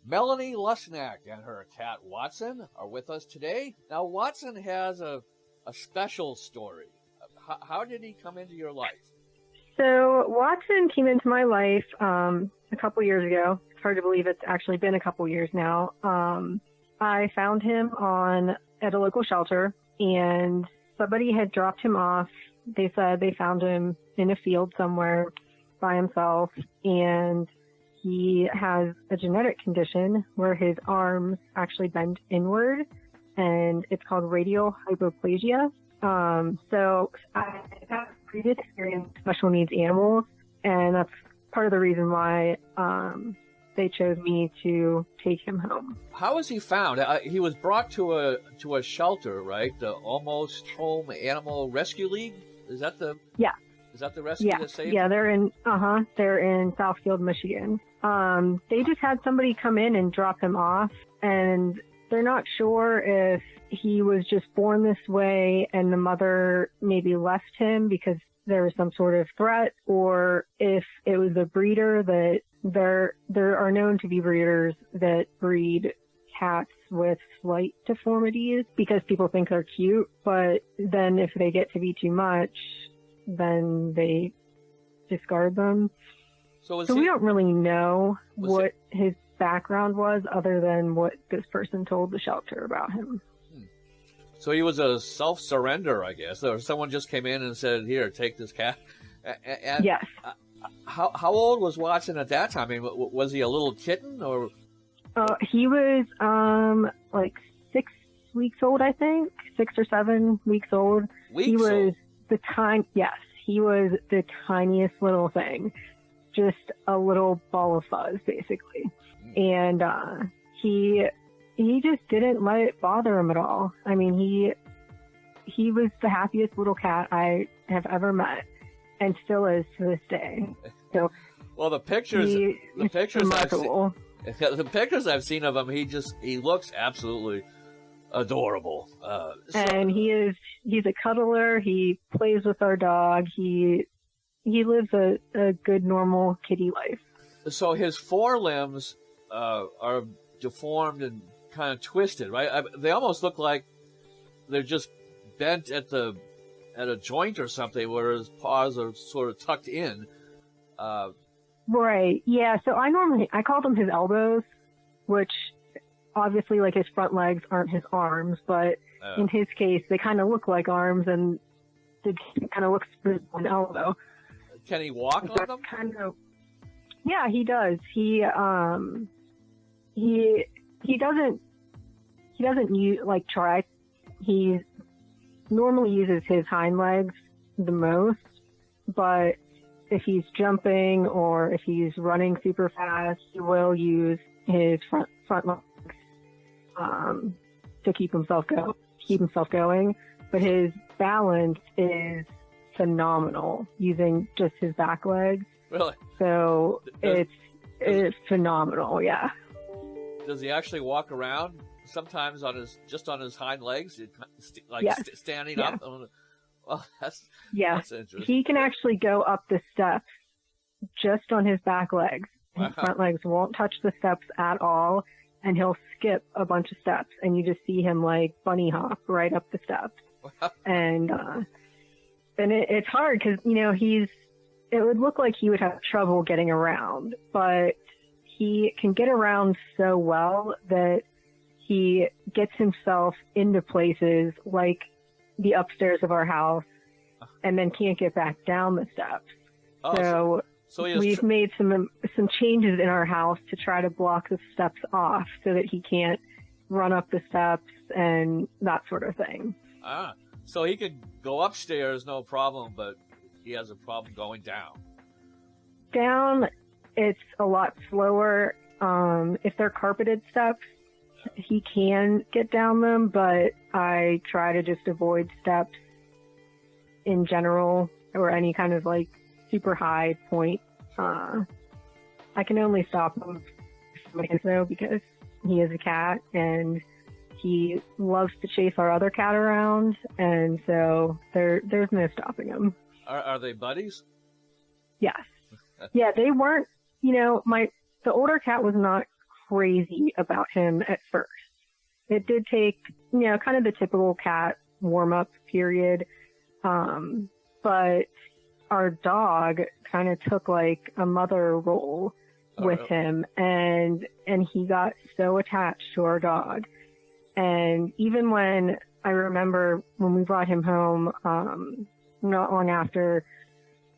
Melanie Lusnak and her cat Watson are with us today. Now, Watson has a special story. How did he come into your life? So Watson came into my life a couple years ago. It's hard to believe it's actually been a couple years now. I found him at a local shelter, and somebody had dropped him off. They said they found him in a field somewhere by himself, and he has a genetic condition where his arms actually bend inward, and it's called radial hypoplasia. So I have previous experience with special needs animals, and that's part of the reason why they chose me to take him home. How was he found? He was brought to a shelter, right? The Almost Home Animal Rescue League. Is that the rescue that saved him? Yeah, they're in Southfield, Michigan. They just had somebody come in and drop him off, and they're not sure if he was just born this way and the mother maybe left him because there was some sort of threat, or if it was a breeder that there are known to be breeders that breed cats with slight deformities because people think they're cute, but then if they get to be too much, then they discard them. So we don't really know what his background was other than what this person told the shelter about him. So he was a self-surrender, I guess, or someone just came in and said, "Here, take this cat." And yes. How old was Watson at that time? I mean, was he a little kitten or? He was like 6 weeks old, I think, 6 or 7 weeks old. He was he was the tiniest little thing, just a little ball of fuzz, basically, and he just didn't let it bother him at all. I mean, he was the happiest little cat I have ever met, and still is to this day. So, well, the pictures I've seen of him, he looks absolutely adorable. And he's a cuddler. He plays with our dog. He lives a good, normal kitty life. So his forelimbs are deformed and kind of twisted, right? They almost look like they're just bent at a joint or something, where his paws are sort of tucked in. Right. Yeah. So I call them his elbows, which obviously, like, his front legs aren't his arms, but in his case, they kind of look like arms, and it kind of looks like an elbow. Can he walk on them? Yeah, he does. He doesn't try. He normally uses his hind legs the most, but if he's jumping or if he's running super fast, he will use his front legs to keep himself going. But his balance is phenomenal using just his back legs. Really? So it's phenomenal. Yeah. Does he actually walk around sometimes on his hind legs, standing up? Well, that's interesting. He can actually go up the steps just on his back legs. His front legs won't touch the steps at all, and he'll skip a bunch of steps, and you just see him like bunny hop right up the steps. And it's hard because it would look like he would have trouble getting around, but he can get around so well that he gets himself into places like the upstairs of our house and then can't get back down the steps. So we've made some changes in our house to try to block the steps off so that he can't run up the steps and that sort of thing. So he could go upstairs, no problem, but he has a problem going down. Down, it's a lot slower. If they're carpeted steps, he can get down them, but I try to just avoid steps in general or any kind of like super high point. I can only stop him though because he is a cat and he loves to chase our other cat around, and so there's no stopping him. Are they buddies? Yes. Yeah, they weren't. The older cat was not crazy about him at first. It did take, kind of the typical cat warm-up period. But our dog kind of took like a mother role with him, and he got so attached to our dog. And even when I remember when we brought him home, not long after,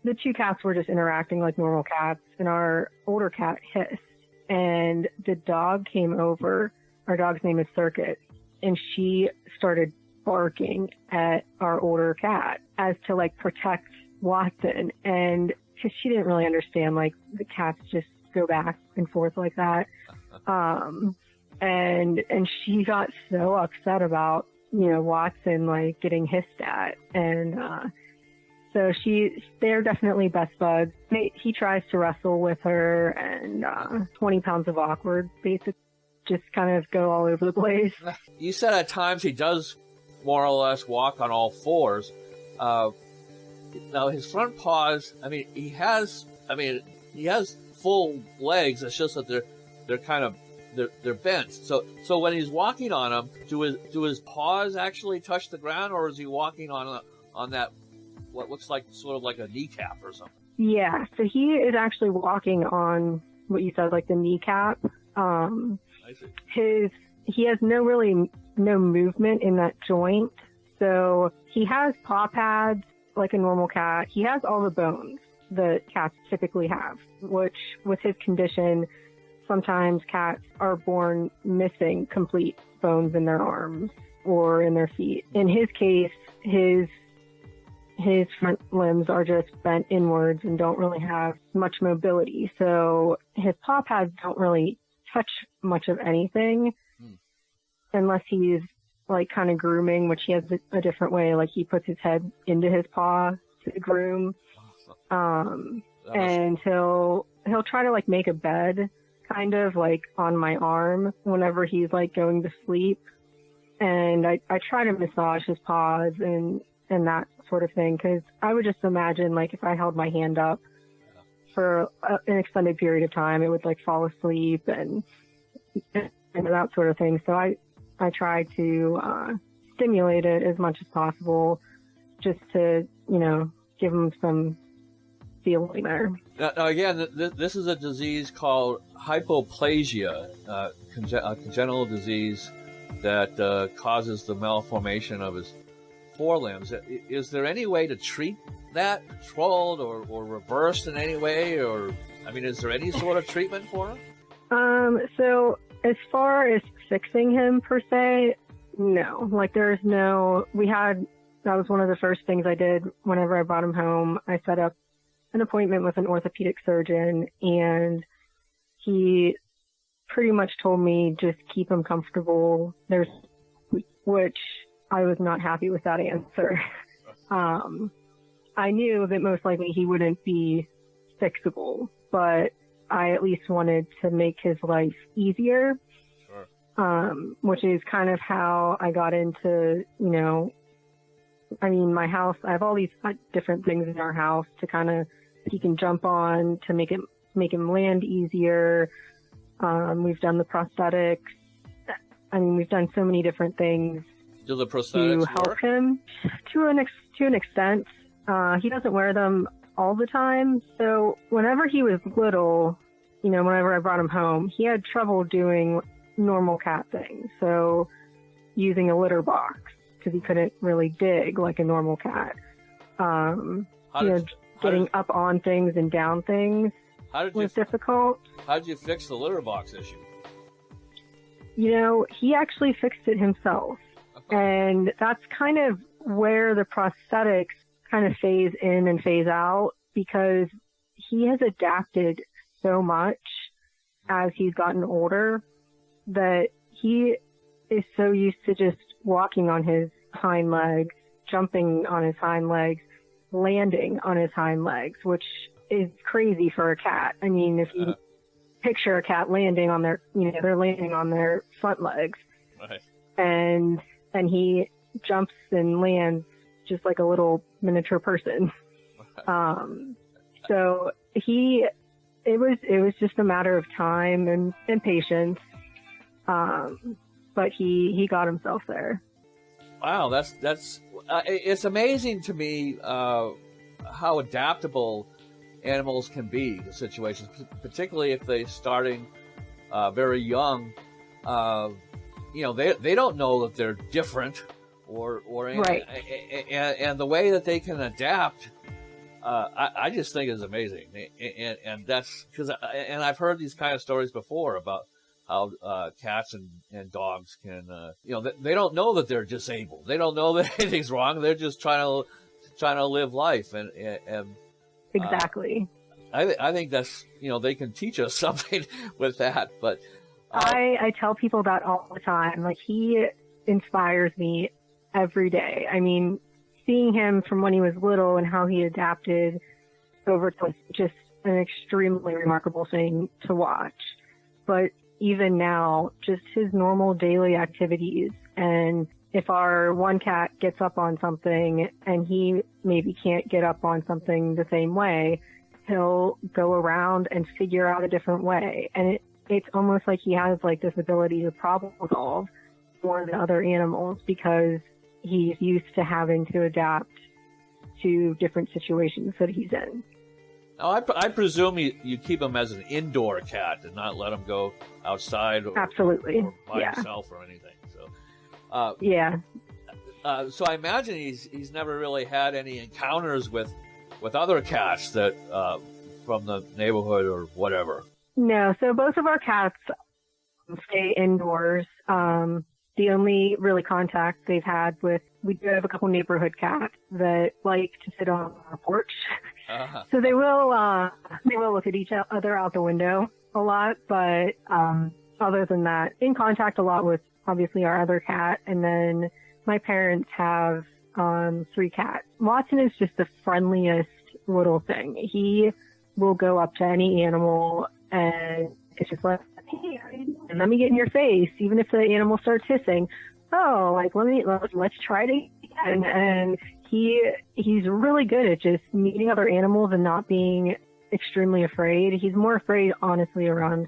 the two cats were just interacting like normal cats, and our older cat hissed, and the dog came over. Our dog's name is Circuit, and she started barking at our older cat as to like protect Watson, and because she didn't really understand like the cats just go back and forth like that, and she got so upset about Watson like getting hissed at, and so they're definitely best buds. He tries to wrestle with her, and 20 pounds of awkward basically just kind of go all over the place. You said at times he does more or less walk on all fours. Now his front paws, he has full legs. It's just that they're kind of they're bent. So when he's walking on them, do his paws actually touch the ground, or is he walking on that what looks like sort of like a kneecap or something? Yeah, so he is actually walking on what you said, like the kneecap. I see. He has no movement in that joint. So he has paw pads like a normal cat. He has all the bones that cats typically have, which with his condition, sometimes cats are born missing complete bones in their arms or in their feet. In his case, his front limbs are just bent inwards and don't really have much mobility. So his paw pads don't really touch much of anything unless he's like kind of grooming, which he has a different way. Like he puts his head into his paw to groom. And he'll try to like make a bed kind of like on my arm whenever he's like going to sleep. And I try to massage his paws and that sort of thing. 'Cause I would just imagine like if I held my hand up for an extended period of time, it would like fall asleep and that sort of thing. So I try to stimulate it as much as possible just to, give him some feeling there. Now again, this is a disease called hypoplasia, a congenital disease that causes the malformation of his forelimbs. Is there any way to treat that, controlled or reversed in any way? Or, is there any sort of treatment for him? So as far as fixing him per se, no. Like that was one of the first things I did whenever I brought him home. I set up an appointment with an orthopedic surgeon, and he pretty much told me just keep him comfortable. Which I was not happy with that answer. I knew that most likely he wouldn't be fixable, but I at least wanted to make his life easier. Sure. Which is kind of how I got into, my house. I have all these different things in our house to kind of, he can jump on to make him land easier. We've done the prosthetics. We've done so many different things. Do the prosthetics to help work? him to an extent. He doesn't wear them all the time. So whenever he was little, whenever I brought him home, he had trouble doing normal cat things. So using a litter box because he couldn't really dig like a normal cat. Getting up on things and down things was difficult. How did you fix the litter box issue? He actually fixed it himself. And that's kind of where the prosthetics kind of phase in and phase out, because he has adapted so much as he's gotten older that he is so used to just walking on his hind legs, jumping on his hind legs, landing on his hind legs, which is crazy for a cat. If you picture a cat landing on they're landing on their front legs. Right. And he jumps and lands just like a little miniature person. So he it was just a matter of time and patience. But he got himself there. Wow, that's it's amazing to me how adaptable animals can be to situations, particularly if they're starting very young. They don't know that they're different, or Right. and the way that they can adapt, I just think is amazing. And that's because I've heard these kind of stories before about how cats and dogs can, they don't know that they're disabled. They don't know that anything's wrong. They're just trying to live life, and Exactly. I think that's, they can teach us something with that. But I tell people that all the time. Like, he inspires me every day. I mean, seeing him from when he was little and how he adapted over to was just an extremely remarkable thing to watch. But even now, just his normal daily activities, and if our one cat gets up on something and he maybe can't get up on something the same way, he'll go around and figure out a different way. And it's almost like he has like this ability to problem solve more than other animals, because he's used to having to adapt to different situations that he's in. Now, I presume you keep him as an indoor cat and not let him go outside Absolutely. or by Yeah. himself or anything. So, Yeah. so I imagine he's never really had any encounters with other cats that from the neighborhood or whatever. No, so both of our cats stay indoors. The only really contact they've had we do have a couple neighborhood cats that like to sit on our porch. So they will look at each other out the window a lot, but other than that, in contact a lot with obviously our other cat. And then my parents have 3 cats. Watson is just the friendliest little thing. He will go up to any animal and it's just like, hey, how you doing? Let me get in your face, even if the animal starts hissing. Oh, like let's try it again. And he's really good at just meeting other animals and not being extremely afraid. He's more afraid, honestly, around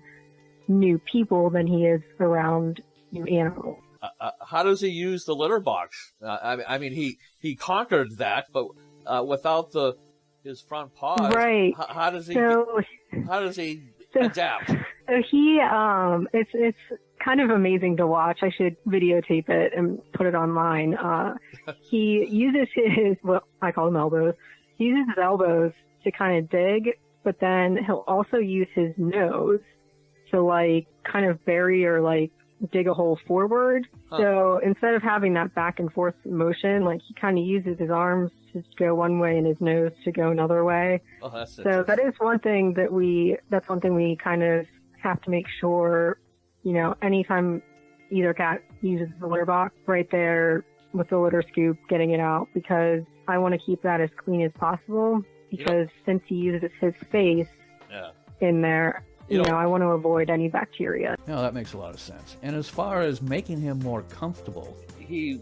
new people than he is around new animals. How does he use the litter box? I mean, he conquered that, but without his front paws, right? How does he adapt? So he, it's kind of amazing to watch. I should videotape it and put it online. He uses I call them elbows. He uses his elbows to kind of dig, but then he'll also use his nose to like kind of bury or like dig a hole forward. So instead of having that back and forth motion, like he kind of uses his arms to go one way and his nose to go another way. Oh, that's so that is one thing that's one thing we kind of have to make sure, anytime either cat uses the litter box, right there with the litter scoop, getting it out, because I want to keep that as clean as possible, because since he uses his face in there, I want to avoid any bacteria. No, that makes a lot of sense. And as far as making him more comfortable,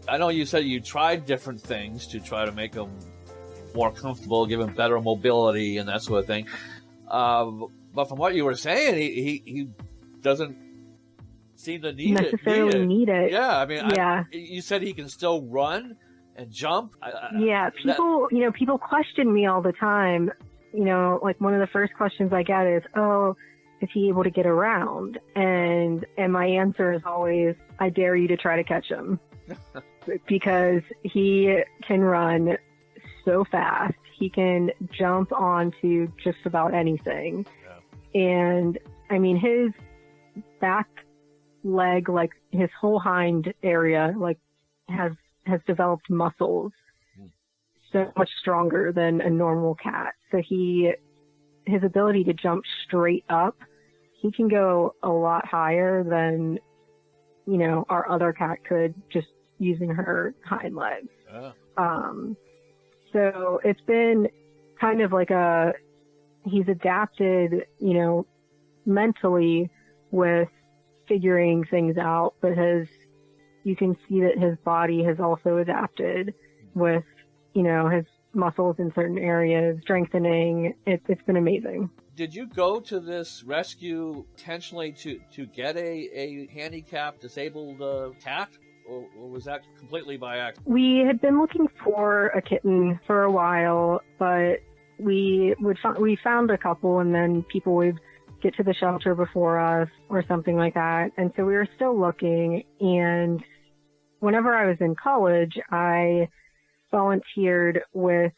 I know you said you tried different things to try to make him more comfortable, give him better mobility and that sort of thing. But from what you were saying, he doesn't seem to need it. Yeah, I mean, you said he can still run and jump. People question me all the time. Like one of the first questions I get is, "Oh, is he able to get around?" And my answer is always, "I dare you to try to catch him," because he can run so fast. He can jump onto just about anything. And I mean, his back leg, like his whole hind area, like has developed muscles so much stronger than a normal cat. So his ability to jump straight up, he can go a lot higher than, our other cat could just using her hind legs. So it's been kind of like he's adapted, mentally with figuring things out, but you can see that his body has also adapted with, his muscles in certain areas strengthening. It's been amazing. did you go to this rescue intentionally to get a handicapped, disabled cat? Or was that completely by accident? We had been looking for a kitten for a while, but we found a couple, and then people would get to the shelter before us or something like that. And so we were still looking. And whenever I was in college, I volunteered with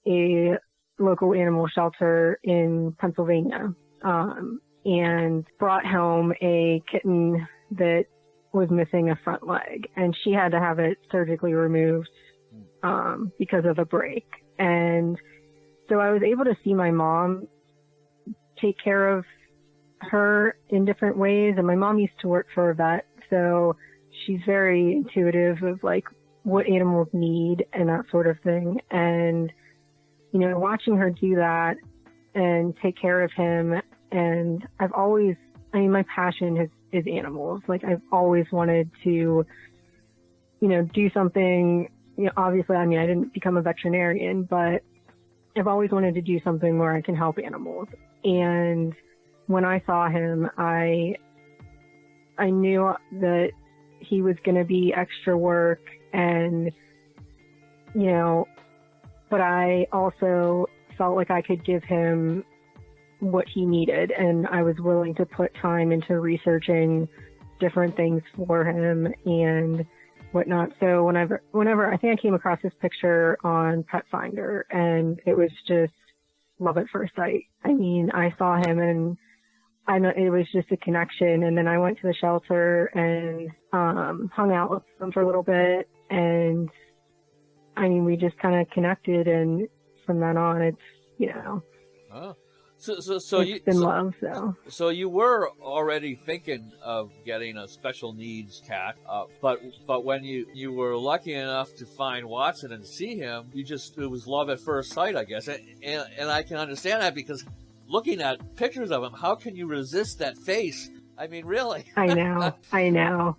a local animal shelter in Pennsylvania, and brought home a kitten that was missing a front leg, and she had to have it surgically removed because of a break. And so I was able to see my mom take care of her in different ways. And my mom used to work for a vet, so she's very intuitive of like what animals need and that sort of thing. And, you know, watching her do that and take care of him. And my passion is animals. Like, I've always wanted to, you know, do something, you know, obviously, I mean, I didn't become a veterinarian, but I've always wanted to do something where I can help animals. And when I saw him, I knew that he was going to be extra work, and, you know, but I also felt like I could give him what he needed, and I was willing to put time into researching different things for him and whatnot. So whenever I think I came across this picture on Pet Finder, and it was just love at first sight. I mean, I saw him and I know it was just a connection. And then I went to the shelter and hung out with them for a little bit, and I mean, we just kind of connected, and from then on, it's, you know. Oh. So you were already thinking of getting a special needs cat, but when you were lucky enough to find Watson and see him, it was love at first sight, I guess. And I can understand that, because looking at pictures of him, how can you resist that face? I mean, really? I know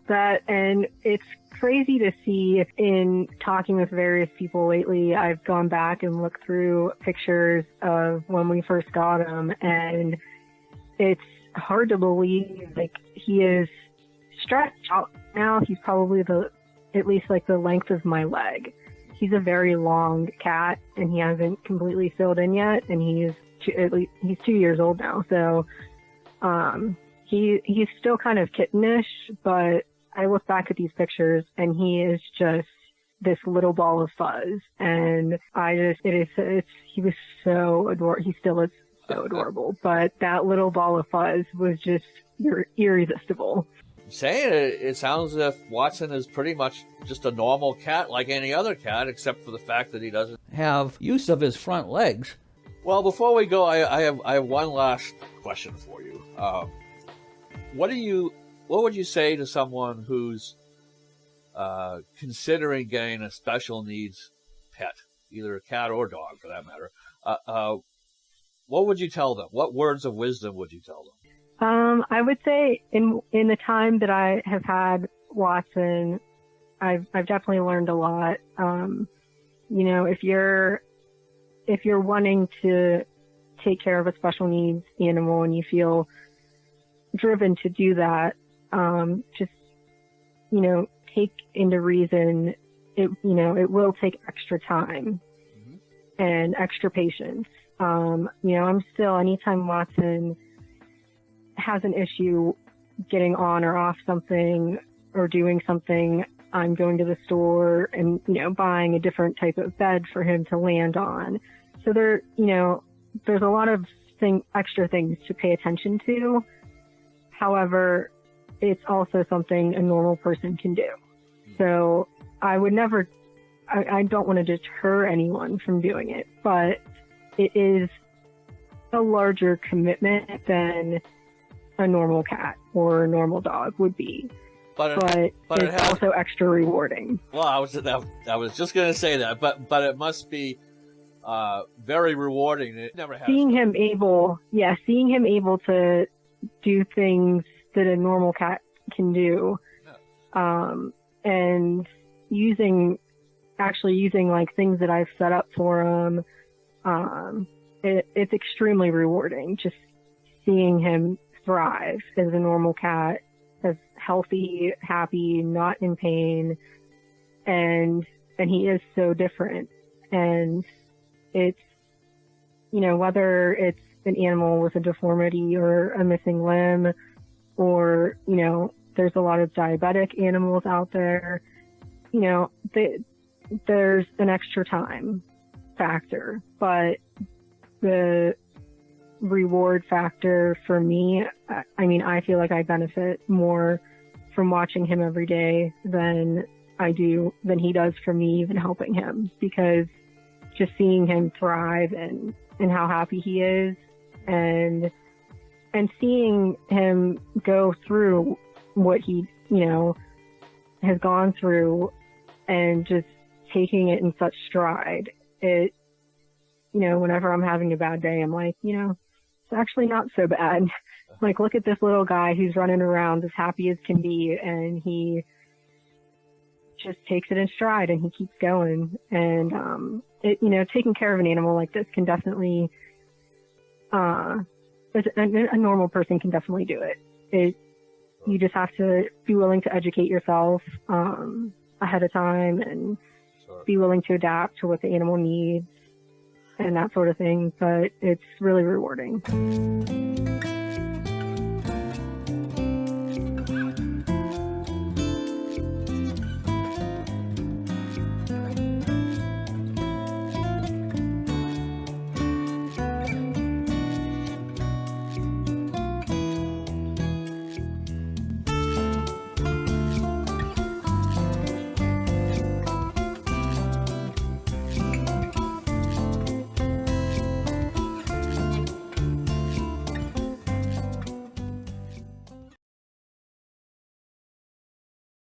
that, and it's crazy to see. In talking with various people lately, I've gone back and looked through pictures of when we first got him, and it's hard to believe. Like, he is stretched out now. He's probably at least like the length of my leg. He's a very long cat, and he hasn't completely filled in yet, and he's 2 years old now. So, he's still kind of kittenish, but I look back at these pictures and he is just this little ball of fuzz. And he was so adorable. He still is so adorable, but that little ball of fuzz was just irresistible. Saying it sounds as if Watson is pretty much just a normal cat like any other cat, except for the fact that he doesn't have use of his front legs. Well, before we go, I have one last question for you. What would you say to someone who's considering getting a special needs pet, either a cat or dog for that matter? What would you tell them? What words of wisdom would you tell them? I would say in the time that I have had Watson, I've definitely learned a lot. You know, if you're wanting to take care of a special needs animal and you feel driven to do that, just, you know, take into reason it will take extra time and extra patience. You know, anytime Watson has an issue getting on or off something or doing something, I'm going to the store and, you know, buying a different type of bed for him to land on. So there's a lot of extra things to pay attention to. However, it's also something a normal person can do. So I don't want to deter anyone from doing it, but it is a larger commitment than a normal cat or a normal dog would be. But it's also extra rewarding. Well, I was just going to say that, but it must be very rewarding. It never has. Seeing him able to do things that a normal cat can do, and using like things that I've set up for him, it's extremely rewarding just seeing him thrive as a normal cat, as healthy, happy, not in pain, and he is so different. And it's, you know, whether it's an animal with a deformity or a missing limb, or, you know, there's a lot of diabetic animals out there, you know, there's an extra time factor, but the reward factor for me, I mean, I feel like I benefit more from watching him every day than he does from me even helping him, because just seeing him thrive and how happy he is, and seeing him go through what he, you know, has gone through, and just taking it in such stride. It, you know, whenever I'm having a bad day, I'm like, you know, it's actually not so bad. Like, look at this little guy who's running around as happy as can be, and he just takes it in stride and he keeps going. And, you know, taking care of an animal like this can definitely, a normal person can definitely do it. You just have to be willing to educate yourself, ahead of time, and be willing to adapt to what the animal needs and that sort of thing. But it's really rewarding.